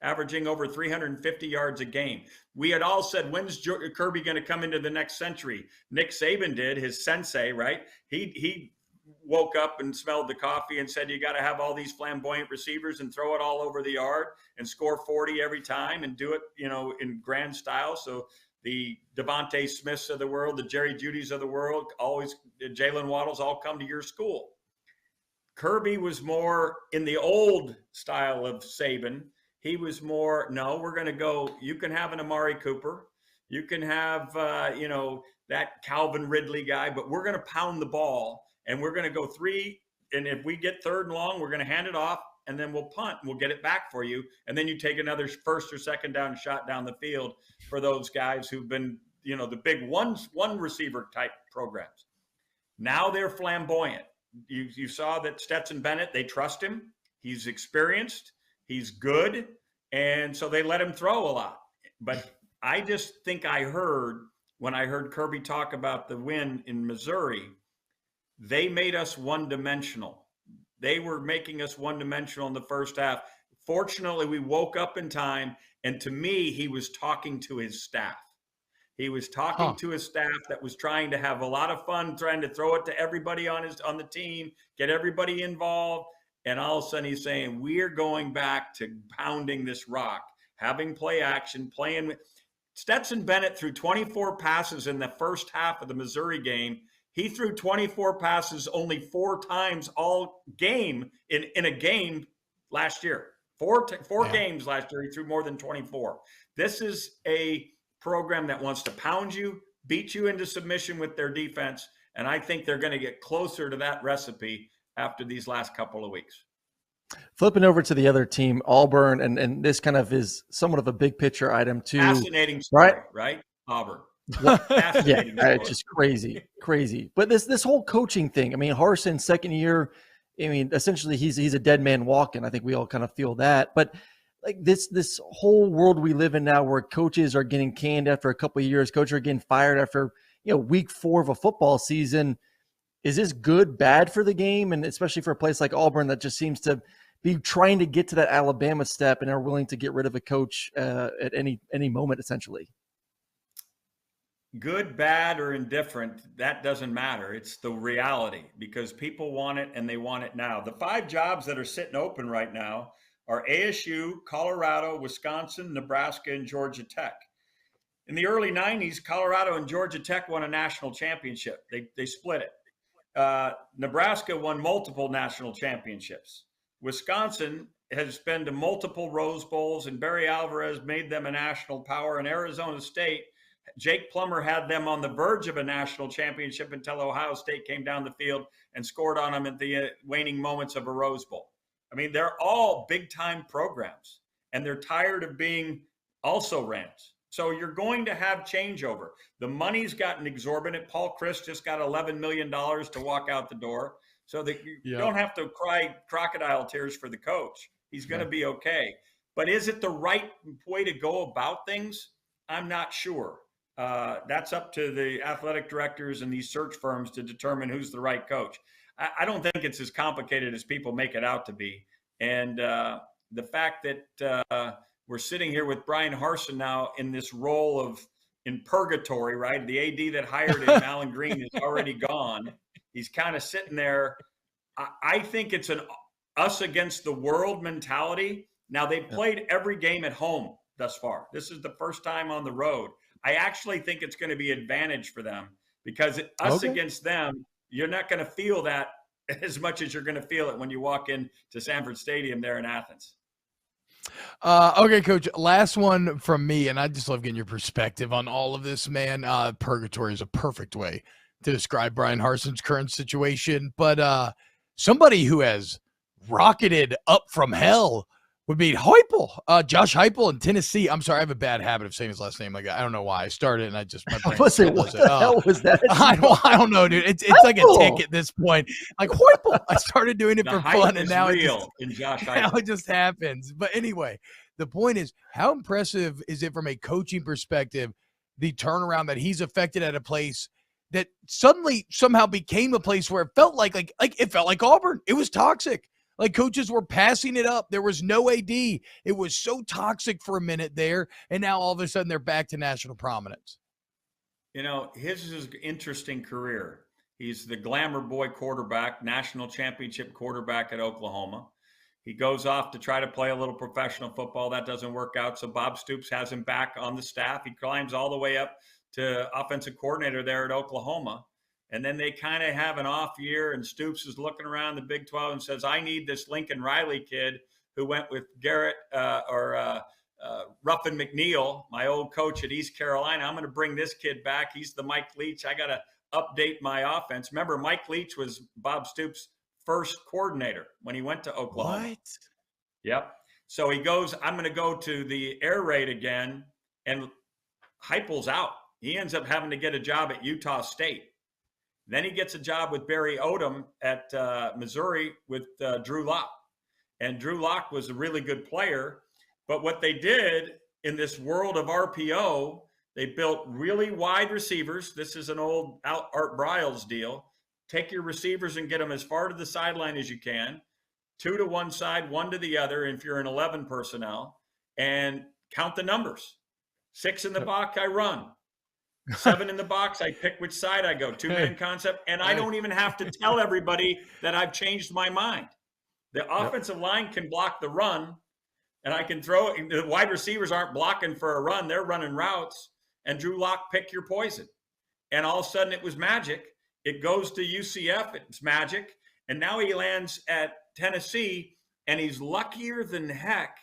averaging over 350 yards a game. We had all said, when's Kirby going to come into the next century? Nick Saban did, his sensei, right? He woke up and smelled the coffee and said, you got to have all these flamboyant receivers and throw it all over the yard and score 40 every time and do it, in grand style. So the Devontae Smiths of the world, the Jerry Judys of the world, always Jalen Waddles all come to your school. Kirby was more in the old style of Saban. He was more, no, we're going to go, you can have an Amari Cooper. You can have, that Calvin Ridley guy, but we're going to pound the ball and we're going to go 3. And if we get 3rd and long, we're going to hand it off and then we'll punt and we'll get it back for you. And then you take another 1st or 2nd down shot down the field for those guys who've been, the big one receiver type programs. Now they're flamboyant. You saw that Stetson Bennett, they trust him. He's experienced. He's good. And so they let him throw a lot. But I just think when I heard Kirby talk about the win in Missouri, they made us one-dimensional. They were making us one-dimensional in the first half. Fortunately, we woke up in time. And to me, he was talking to his staff. He was talking to his staff that was trying to have a lot of fun, trying to throw it to everybody on the team, get everybody involved. And all of a sudden he's saying, we're going back to pounding this rock, having play action, playing with Stetson Bennett threw 24 passes in the first half of the Missouri game. He threw 24 passes only 4 times all game in a game last year. Four games last year, he threw more than 24. This is a program that wants to pound you, beat you into submission with their defense, and I think they're going to get closer to that recipe after these last couple of weeks. Flipping over to the other team, Auburn, and this kind of is somewhat of a big picture item too. Fascinating story, right? Auburn. Fascinating story. It's just crazy. But this whole coaching thing, I mean, Harsin, 2nd year, I mean, essentially he's a dead man walking. I think we all kind of feel that. But like this whole world we live in now where coaches are getting canned after a couple of years, coaches are getting fired after, week 4 of a football season. Is this good, bad for the game? And especially for a place like Auburn that just seems to be trying to get to that Alabama step and are willing to get rid of a coach at any moment, essentially. Good, bad, or indifferent, that doesn't matter. It's the reality because people want it and they want it now. The 5 jobs that are sitting open right now are ASU, Colorado, Wisconsin, Nebraska, and Georgia Tech. In the early 90s, Colorado and Georgia Tech won a national championship. They split it. Nebraska won multiple national championships. Wisconsin has been to multiple Rose Bowls, and Barry Alvarez made them a national power. In Arizona State, Jake Plummer had them on the verge of a national championship until Ohio State came down the field and scored on them at the waning moments of a Rose Bowl. I mean, they're all big-time programs, and they're tired of being also-rans. So you're going to have changeover. The money's gotten exorbitant. Paul Chryst just got $11 million to walk out the door. So that you don't have to cry crocodile tears for the coach. He's going to be okay. But is it the right way to go about things? I'm not sure. That's up to the athletic directors and these search firms to determine who's the right coach. I don't think it's as complicated as people make it out to be. And the fact that we're sitting here with Brian Harsin now in this role in purgatory, right? The AD that hired him, Alan Green, is already gone. He's kind of sitting there. I think it's an us against the world mentality. Now, they've played every game at home thus far. This is the first time on the road. I actually think it's going to be an advantage for them because us against them, you're not going to feel that as much as you're going to feel it when you walk into Sanford Stadium there in Athens. Okay, Coach, last one from me, and I just love getting your perspective on all of this, man. Purgatory is a perfect way to describe Brian Harson's current situation, but somebody who has rocketed up from hell would be Heupel, Josh Heupel in Tennessee. I'm sorry, I have a bad habit of saying his last name like that. I don't know why I started, and I just my brain what the hell was that? I don't know, dude. It's like a tick at this point. Like Heupel, I started doing it for fun, and now it just happens. But anyway, the point is, how impressive is it from a coaching perspective, the turnaround that he's affected at a place that suddenly somehow became a place where it felt like it felt like Auburn. It was toxic. Like coaches were passing it up. There was no AD. It was so toxic for a minute there, and now all of a sudden they're back to national prominence. You know, his is an interesting career. He's the glamour boy quarterback, national championship quarterback at Oklahoma. He goes off to try to play a little professional football. That doesn't work out, so Bob Stoops has him back on the staff. He climbs all the way up to offensive coordinator there at Oklahoma. And then they kind of have an off year, and Stoops is looking around the Big 12 and says, I need this Lincoln Riley kid who went with Garrett Ruffin McNeil, my old coach at East Carolina. I'm going to bring this kid back. He's the Mike Leach. I got to update my offense. Remember, Mike Leach was Bob Stoops' first coordinator when he went to Oklahoma. What? Yep. So he goes, I'm going to go to the air raid again, and Heupel's out. He ends up having to get a job at Utah State. Then he gets a job with Barry Odom at Missouri with Drew Lock. And Drew Lock was a really good player. But what they did in this world of RPO, they built really wide receivers. This is an old Art Briles deal. Take your receivers and get them as far to the sideline as you can. 2 to one side, 1 to the other if you're in 11 personnel. And count the numbers. 6 in the box, I run. 7 in the box, I pick which side I go. 2-man concept. And I don't even have to tell everybody that I've changed my mind. The offensive line can block the run, and I can throw it. The wide receivers aren't blocking for a run. They're running routes. And Drew Lock, pick your poison. And all of a sudden it was magic. It goes to UCF. It's magic. And now he lands at Tennessee, and he's luckier than heck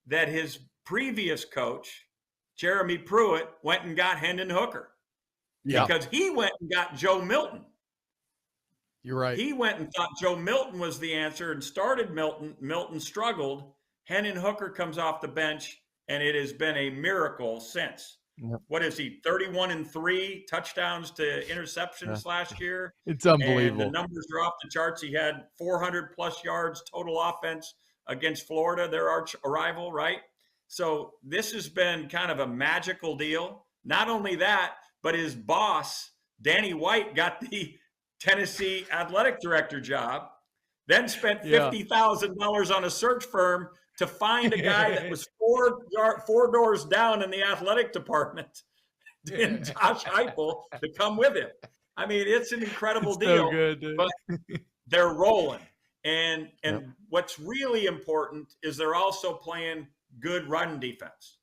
that his previous coach, Jeremy Pruitt, went and got Hendon Hooker because he went and got Joe Milton. You're right. He went and thought Joe Milton was the answer and started Milton. Milton struggled. Hendon Hooker comes off the bench, and it has been a miracle since. Yep. What is he, 31-3 touchdowns to interceptions last year? It's unbelievable. And the numbers are off the charts. He had 400-plus yards total offense against Florida, their arch rival, right? So this has been kind of a magical deal. Not only that, but his boss, Danny White, got the Tennessee athletic director job, then spent $50,000 on a search firm to find a guy that was four doors down in the athletic department, and Josh Heupel, to come with him. I mean, it's an incredible deal, so good, dude. But they're rolling. And what's really important is they're also playing good run defense.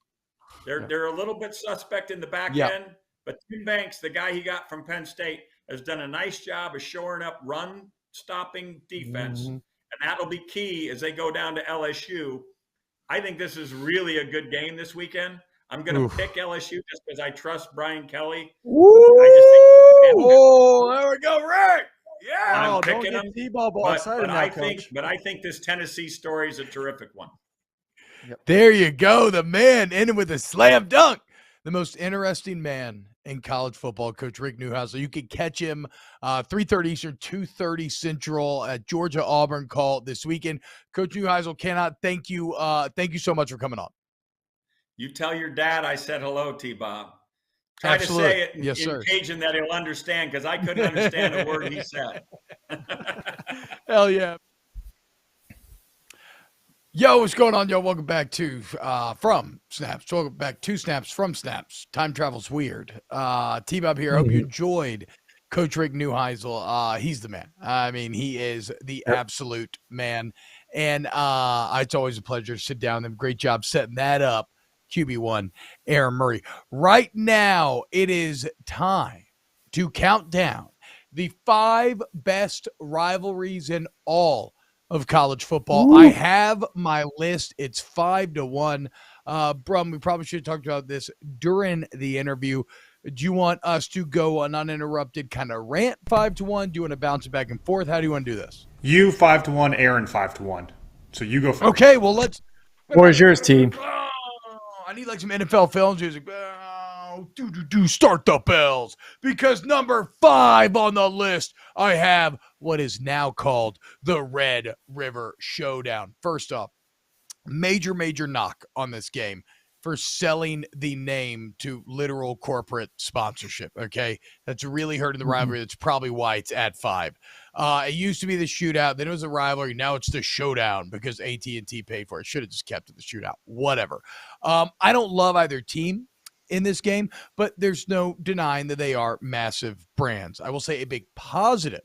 They're a little bit suspect in the back end, but Tim Banks, the guy he got from Penn State, has done a nice job of shoring up run stopping defense. And that'll be key as they go down to LSU. I think this is really a good game this weekend. I'm going to pick LSU just because I trust Brian Kelly. There we go, Rick. Yeah, I'm picking them. But I think this Tennessee story is a terrific one. There you go. The man ended with a slam dunk. The most interesting man in college football, Coach Rick Neuheisel. You can catch him 3:30 Eastern, 2:30 Central at Georgia Auburn call this weekend. Coach Neuheisel, cannot thank you. Thank you so much for coming on. You tell your dad I said hello, T-Bob. Try to say it in Cajun that he'll understand, because I couldn't understand a word he said. Hell yeah. Yo, what's going on, yo? Welcome back to From Snaps. Welcome back to Snaps from Snaps. Time travel's weird. T-Bob here. Hope you enjoyed Coach Rick Neuheisel. He's the man. I mean, he is the absolute man. And it's always a pleasure to sit down with him. Great job setting that up. QB1, Aaron Murray. Right now, it is time to count down the 5 best rivalries in all of college football. I have my list. It's 5-1. Brum, we probably should have talked about this during the interview. Do you want us to go an uninterrupted kind of rant 5-1? Do you want to bounce it back and forth? How do you want to do this? You 5-1, Aaron 5-1. So you go first. Okay, well, let's. Where's yours, team? I need like some NFL films music. Start the bells. Because number 5 on the list, I have what is now called the Red River Showdown. First off, major knock on this game for selling the name to literal corporate sponsorship. Okay, that's really hurting the rivalry. That's probably why it's at 5. It used to be the shootout, then it was a rivalry. Now it's the showdown because AT&T paid for it. Should have just kept it the shootout. Whatever. I don't love either team in this game, but there's no denying that they are massive brands. I will say a big positive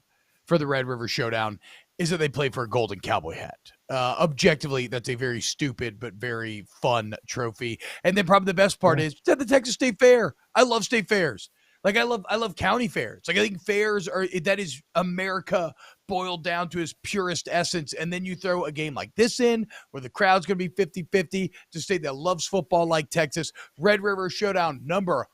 for the Red River Showdown is that they play for a golden cowboy hat. Objectively, that's a very stupid but very fun trophy. And then probably the best part is it's at the Texas State Fair. I love state fairs. Like I love county fairs. Like I think fairs that is America boiled down to its purest essence. And then you throw a game like this in where the crowd's going to be 50-50 to a state that loves football like Texas. Red River Showdown, number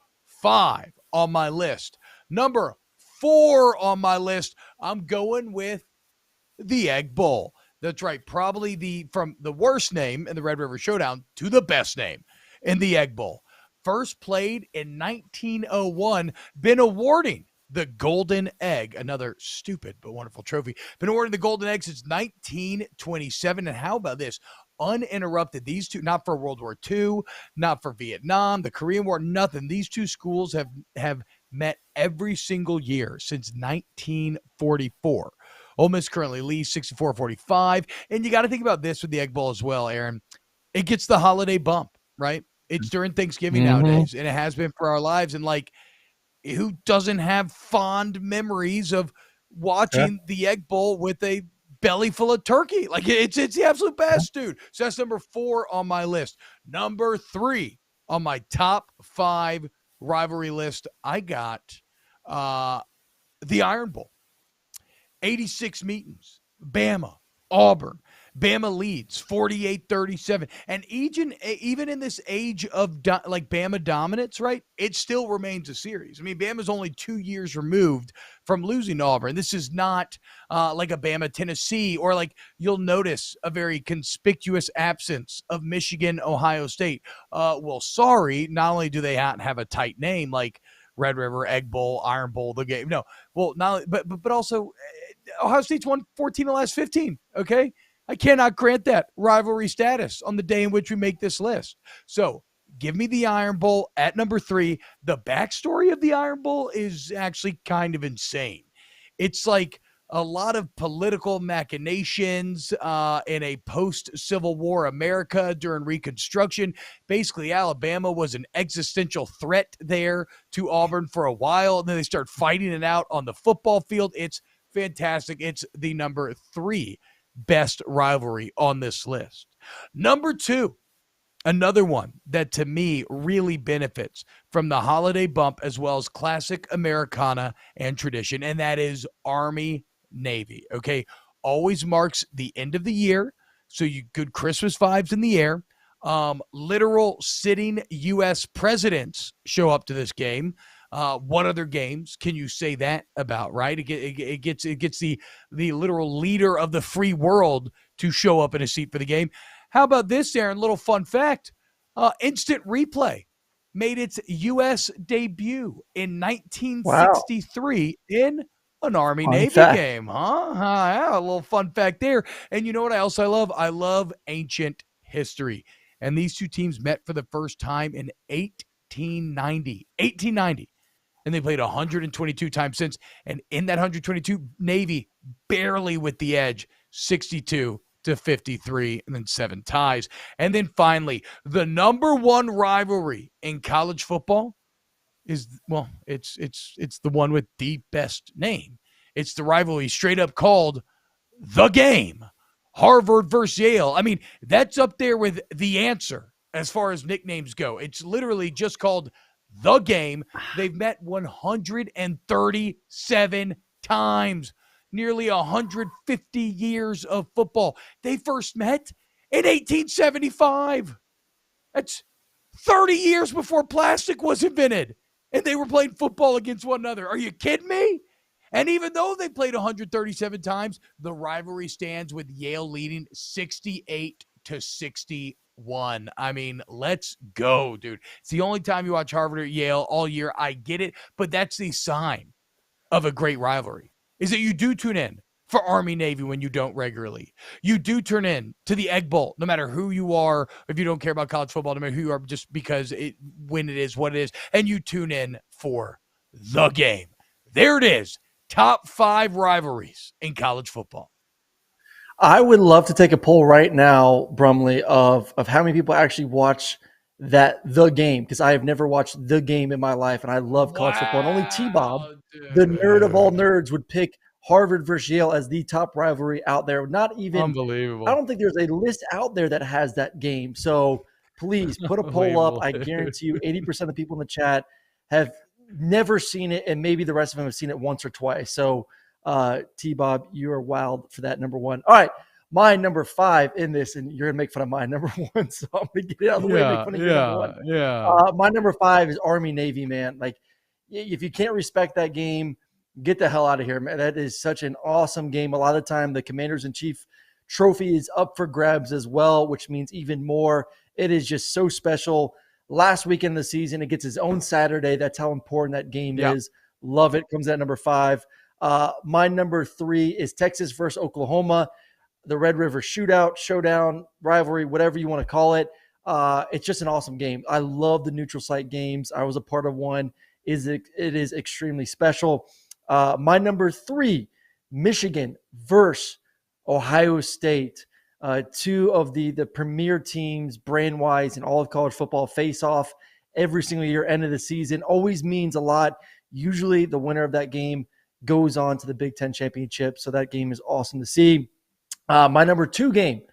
5 on my list. Number 4 on my list, I'm going with the Egg Bowl. That's right. Probably from the worst name in the Red River Showdown to the best name in the Egg Bowl. First played in 1901, been awarding the Golden Egg, another stupid but wonderful trophy. Been awarding the Golden Egg since 1927. And how about this? Uninterrupted. These two, not for World War II, not for Vietnam, the Korean War, nothing. These two schools have met every single year since 1944. Ole Miss currently leads 64-45. And you got to think about this with the Egg Bowl as well, Aaron. It gets the holiday bump, right? It's during Thanksgiving nowadays, and it has been for our lives. And, like, who doesn't have fond memories of watching the Egg Bowl with a belly full of turkey? Like, it's the absolute best, dude. So that's number 4 on my list. Number 3 on my top 5 rivalry list, I got the Iron Bowl. 86 meetings. Bama, Auburn. Bama leads 48-37. And even in this age of Bama dominance, right, it still remains a series. I mean, Bama's only 2 years removed from losing to Auburn. This is not like a Bama Tennessee, or like you'll notice a very conspicuous absence of Michigan, Ohio State. Well, sorry, not only do they not have a tight name like Red River, Egg Bowl, Iron Bowl, the game. No, well, not but also Ohio State's won 14 of the last 15. Okay, I cannot grant that rivalry status on the day in which we make this list. So give me the Iron Bowl at number 3. The backstory of the Iron Bowl is actually kind of insane. It's like a lot of political machinations in a post-Civil War America during Reconstruction. Basically, Alabama was an existential threat there to Auburn for a while, and then they start fighting it out on the football field. It's fantastic. It's the number 3 best rivalry on this list. Number 2, another one that to me really benefits from the holiday bump as well as classic Americana and tradition, and that is Army-Navy. Okay, always marks the end of the year, so you good Christmas vibes in the air. Literal sitting U.S. presidents show up to this game. What other games can you say that about, right? It gets the literal leader of the free world to show up in a seat for the game. How about this, Aaron? Little fun fact. Instant Replay made its U.S. debut in 1963 in an Army-Navy game. Yeah, a little fun fact there. And you know what else I love? I love ancient history. And these two teams met for the first time in 1890. And they played 122 times since. And in that 122, Navy barely with the edge, 62-53, and then 7 ties. And then finally, the number 1 rivalry in college football is, well, it's the one with the best name. It's the rivalry straight up called The Game. Harvard versus Yale. I mean, that's up there with The Answer as far as nicknames go. It's literally just called The Game. They've met 137 times, nearly 150 years of football. They first met in 1875. That's 30 years before plastic was invented. and they were playing football against one another. Are you kidding me? And even though they played 137 times, the rivalry stands with Yale leading 68-61. I mean, let's go, dude. It's the only time you watch Harvard or Yale all year. I get it, but that's the sign of a great rivalry, is that you do tune in for Army-Navy when you don't regularly. You do turn in to the Egg Bowl, no matter who you are, if you don't care about college football, no matter who you are, just because when it is what it is, and you tune in for the game. There it is. Top 5 rivalries in college football. I would love to take a poll right now, Brumley, of how many people actually watch the game, because I have never watched the game in my life, and I love college football. And only T-Bob, the nerd of all nerds, would pick Harvard versus Yale as the top rivalry out there. Not even unbelievable. I don't think there's a list out there that has that game. So please put a poll up. I guarantee you 80% of the people in the chat have never seen it, and maybe the rest of them have seen it once or twice. So T-Bob, you are wild for that, number 1. All right, my number 5 in this, and you're gonna make fun of my number 1, so I'm gonna get it out of the way. Make fun of your number 1. Yeah. My number 5 is Army-Navy, man. Like, if you can't respect that game, get the hell out of here, man. That is such an awesome game. A lot of the time, the Commanders-in-Chief trophy is up for grabs as well, which means even more. It is just so special. Last weekend of the season, it gets its own Saturday. That's how important that game is. Love it. Comes at number 5. My number 3 is Texas versus Oklahoma, the Red River Shootout, Showdown, rivalry, whatever you want to call it. It's just an awesome game. I love the neutral site games. I was a part of one. It is extremely special. My number 3, Michigan versus Ohio State. 2 of the premier teams, brand-wise, in all of college football face off every single year. End of the season always means a lot. Usually the winner of that game goes on to the Big Ten championship. So that game is awesome to see. My number 2 game,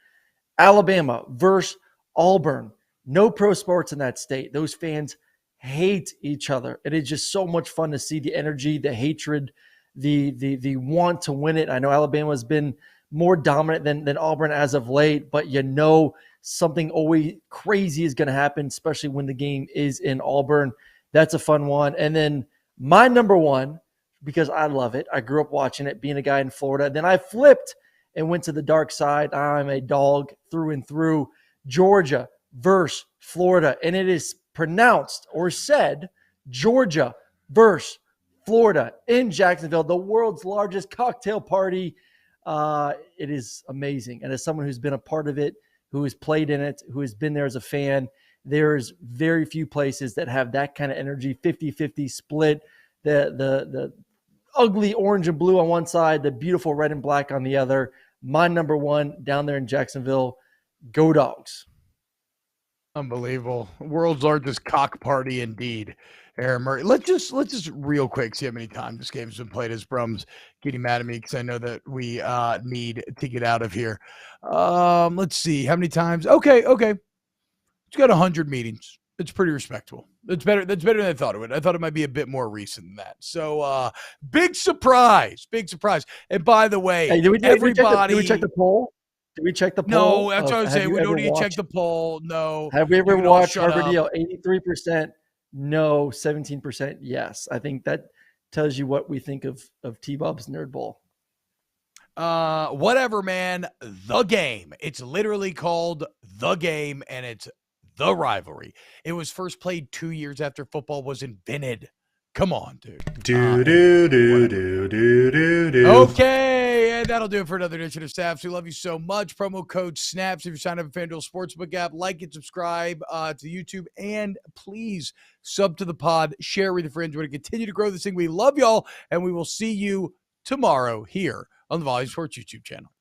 Alabama versus Auburn. No pro sports in that state. Those fans hate each other. It is just so much fun to see the energy, the hatred, the want to win it. I know Alabama has been more dominant than Auburn as of late, but something always crazy is going to happen, especially when the game is in Auburn. That's a fun one. And then my number 1, because I love it, I grew up watching it, being a guy in Florida. Then I flipped and went to the dark side. I'm a dog through and through. Georgia versus Florida. And it is pronounced or said Georgia versus Florida in Jacksonville, the world's largest cocktail party. It is amazing. And as someone who's been a part of it, who has played in it, who has been there as a fan, there's very few places that have that kind of energy, 50-50 split, the ugly orange and blue on one side, the beautiful red and black on the other. My number 1 down there in Jacksonville. Go Dogs. Unbelievable. World's largest cock party indeed. Aaron Murray. Let's just real quick see how many times this game's been played, as Brum's getting mad at me because I know that we need to get out of here. Let's see how many times. Okay. It's got 100 meetings. It's pretty respectable. That's better than I thought it would. I thought it might be a bit more recent than that. So big surprise. And by the way, hey, did we check the poll? Did we check the poll? No, that's what I was saying. We don't need to check the poll. No. Have we ever watched Harvard Yale? 83% no, 17% yes. I think that tells you what we think of T-Bob's Nerd Bowl. Whatever, man. The game. It's literally called The Game, and it's the rivalry. It was first played 2 years after football was invented. Come on, dude. Okay, and that'll do it for another edition of Snaps. We love you so much. Promo code SNAPS if you sign up at FanDuel Sportsbook app. Like and subscribe to YouTube, and please sub to the pod. Share with your friends. We're going to continue to grow this thing. We love y'all, and we will see you tomorrow here on the Volume Sports YouTube channel.